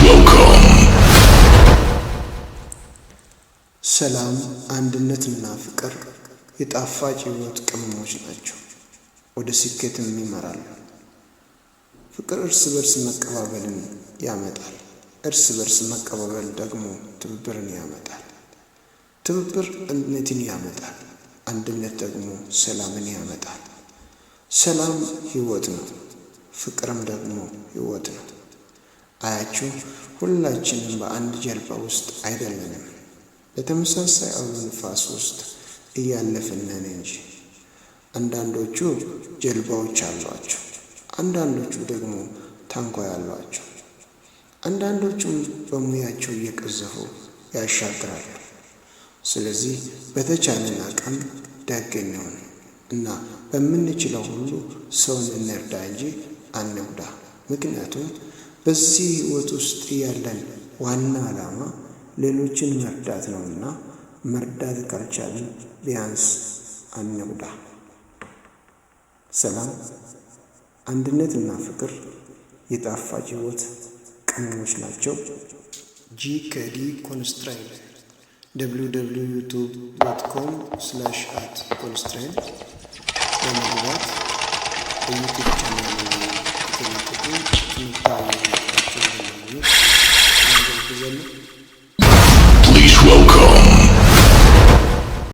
welcome. ሰላም አንድነትና ፍቅር የጣፋጭ ህይወት ቅሜሞች ናቸው። ወደ ስኬትም ይመራሉ። ፍቅር እርስ በርስ መቀባበልን ያመጣል። እርስ በርስ መቀባበል ደግሞ ትብብርን ያመጣል። ትብብር አንድነትን ያመጣል። አንድነት ደግሞ ሰላምን ያመጣል። ሰላም ህይወት ነው። ፍቅርም ደግሞ ህይወት ነው። አያችሁ፣ ሁላችንም በአንድ ጀልባ ውስጥ አይደለንም። በተመሳሳይ አውሎ ንፋስ ውስጥ እያለፍን ነን እንጂ። አንዳንዶቹ ጀልባዎች አሏቸው፣ አንዳንዶቹ ደግሞ ታንኳ ያሏቸው፣ አንዳንዶቹም በሙያቸው እየቀዘፉ ያሻግራሉ። ስለዚህ በተቻለን አቅም ደግ እንሁን እና በምንችለው ሁሉ ሰውን እንርዳ እንጂ አንጉዳ። ምክንያቱም በዚህ ህይወት ውስጥ ያለን ዋና ዓላማ ሌሎችን መርዳት ነውና፣ መርዳት ካልቻልን ቢያንስ አንጉዳ። ሰላም አንድነትና ፍቅር የጣፋጭ ህይወት ቅሜሞች ናቸው። ጂ.ከዲ ኮንስትራይን www.youtube.com/@constraint በመግባት በዩቲዩብ ቻናል የተለቀቁ ትምህርታዊ Please welcome.